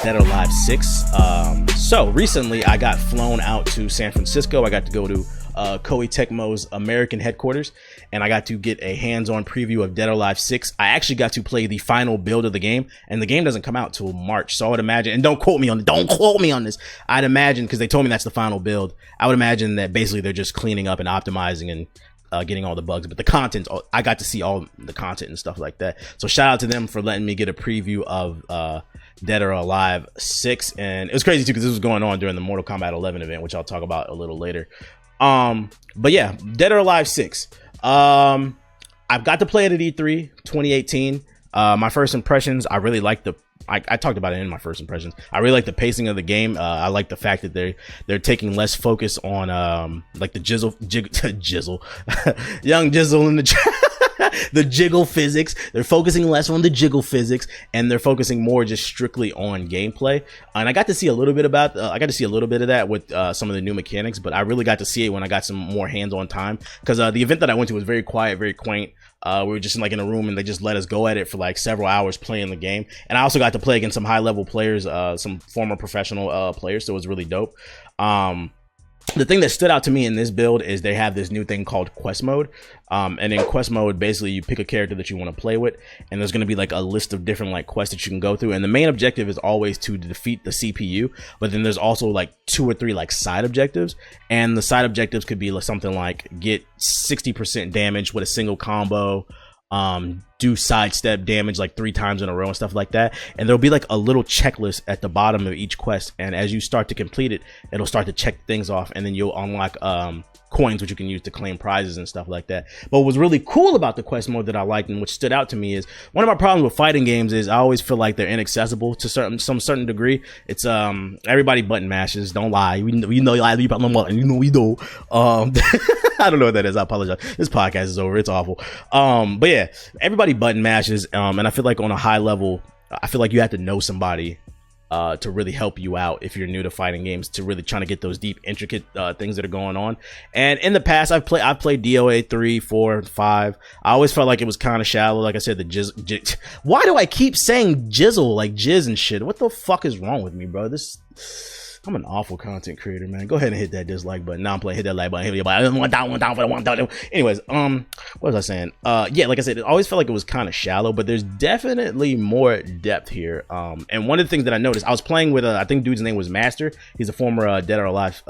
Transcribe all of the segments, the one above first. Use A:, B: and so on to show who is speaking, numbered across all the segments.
A: Dead or Alive 6. So recently I got flown out to San Francisco. I got to go to Koei Tecmo's American headquarters, and I got to get a hands-on preview of Dead or Alive 6. I actually got to play the final build of the game, and the game doesn't come out till March. So I would imagine, and don't quote me on this. I'd imagine, because they told me that's the final build, I would imagine that basically they're just cleaning up and optimizing and getting all the bugs, but the content, I got to see all the content and stuff like that. So shout out to them for letting me get a preview of Dead or Alive 6. And it was crazy too, because this was going on during the Mortal Kombat 11 event, which I'll talk about a little later. But yeah, Dead or Alive 6. I've got to play it at E3 2018. My first impressions, I really like I talked about it in my first impressions. I really like the pacing of the game. I like the fact that they're taking less focus on like the jizzle young jizzle in the jiggle physics. They're focusing less on the jiggle physics, and they're focusing more just strictly on gameplay. And I got to see a little bit of that with some of the new mechanics, but I really got to see it when I got some more hands-on time, because the event that I went to was very quiet, very quaint. We were just in a room, and they just let us go at it for like several hours playing the game. And I also got to play against some high level players, some former professional players. So it was really dope. The thing that stood out to me in this build is they have this new thing called quest mode. And in quest mode, basically you pick a character that you want to play with, and there's going to be like a list of different like quests that you can go through. And the main objective is always to defeat the CPU, but then there's also like 2 or 3 like side objectives. And the side objectives could be like something like get 60% damage with a single combo, do sidestep damage like 3 times in a row and stuff like that. And there'll be like a little checklist at the bottom of each quest, and as you start to complete it, it'll start to check things off, and then you'll unlock coins which you can use to claim prizes and stuff like that. But what was really cool about the quest mode that I liked and which stood out to me is, one of my problems with fighting games is I always feel like they're inaccessible to some certain degree. It's everybody button mashes, don't lie. We know you lie, you know we do. I don't know what that is. I apologize. This podcast is over. It's awful. But yeah, everybody button mashes. And I feel like on a high level, I feel like you have to know somebody to really help you out if you're new to fighting games, to really trying to get those deep, intricate things that are going on. And in the past, I've played DOA 3, 4, 5. I always felt like it was kind of shallow. Like I said, the why do I keep saying jizzle, like jizz and shit? What the fuck is wrong with me, bro? I'm an awful content creator, man. Go ahead and hit that dislike button. Now I'm playing. Hit that like button. Hit the button. One down for the one down. Anyways, what was I saying? Yeah, like I said, it always felt like it was kind of shallow, but there's definitely more depth here. And one of the things that I noticed, I was playing with I think dude's name was Master. He's a former Dead or Alive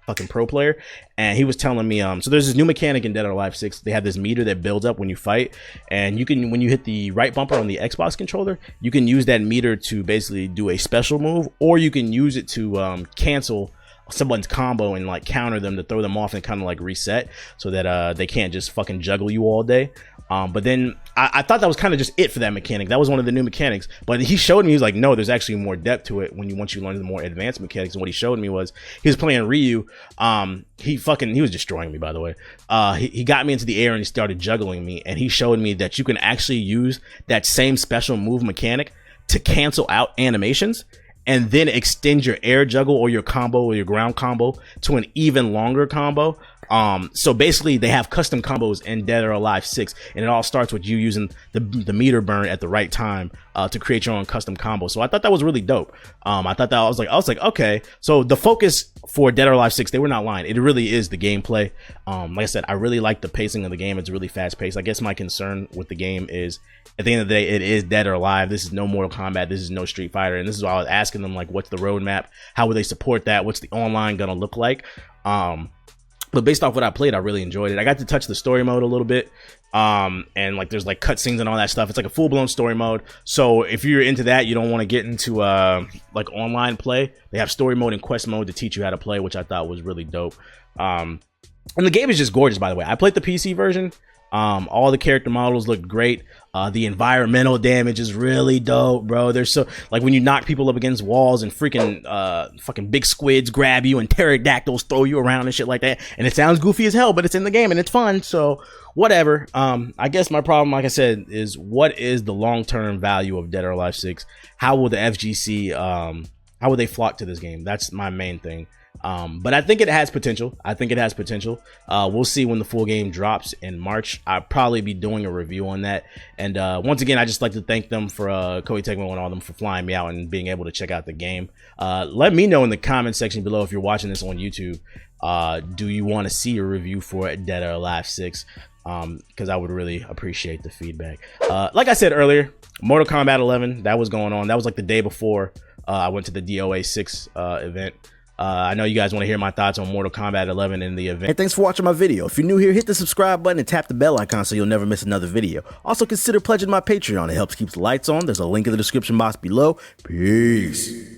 A: fucking pro player, and he was telling me so there's this new mechanic in Dead or Alive 6. They have this meter that builds up when you fight, and you can, when you hit the right bumper on the Xbox controller, you can use that meter to basically do a special move, or you can use it to cancel someone's combo and like counter them, to throw them off and kind of like reset, so that they can't just fucking juggle you all day. But then I thought that was kind of just it for that mechanic. That was one of the new mechanics, but he showed me, he was like, no, there's actually more depth to it once you learn the more advanced mechanics. And what he showed me was, he was playing Ryu. He was destroying me, by the way. He got me into the air and he started juggling me, and he showed me that you can actually use that same special move mechanic to cancel out animations, and then extend your air juggle or your combo or your ground combo to an even longer combo. So basically they have custom combos in Dead or Alive 6, and it all starts with you using the meter burn at the right time to create your own custom combo. So I thought that was really dope. I was like, okay, so the focus for Dead or Alive 6, they were not lying. It really is the gameplay. Like I said, I really like the pacing of the game. It's really fast paced. I guess my concern with the game is, at the end of the day, it is Dead or Alive. This is no Mortal Kombat. This is no Street Fighter. And this is why I was asking them, like, what's the roadmap? How would they support that? What's the online gonna look like? But based off what I played, I really enjoyed it. I got to touch the story mode a little bit. And like there's like cutscenes and all that stuff. It's like a full-blown story mode. So if you're into that, you don't want to get into like online play, they have story mode and quest mode to teach you how to play, which I thought was really dope. And the game is just gorgeous, by the way. I played the PC version. All the character models look great. The environmental damage is really dope, bro. There's so, like, when you knock people up against walls and freaking fucking big squids grab you and pterodactyls throw you around and shit like that, and it sounds goofy as hell, but it's in the game and it's fun, so whatever. I guess my problem, like I said, is what is the long-term value of Dead or Alive 6? How will the FGC how will they flock to this game? That's my main thing. But I think it has potential. We'll see when the full game drops in March. I'll probably be doing a review on that. And once again, I just like to thank them for Koei Tecmo and all them for flying me out and being able to check out the game. Let me know in the comment section below if you're watching this on YouTube. Do you want to see a review for Dead or Alive 6? Because I would really appreciate the feedback. Like I said earlier, Mortal Kombat 11, that was going on. That was like the day before I went to the DOA 6 event. I know you guys want to hear my thoughts on Mortal Kombat 11 in the event.
B: Hey, thanks for watching my video. If you're new here, hit the subscribe button and tap the bell icon so you'll never miss another video. Also, consider pledging my Patreon. It helps keep the lights on. There's a link in the description box below. Peace.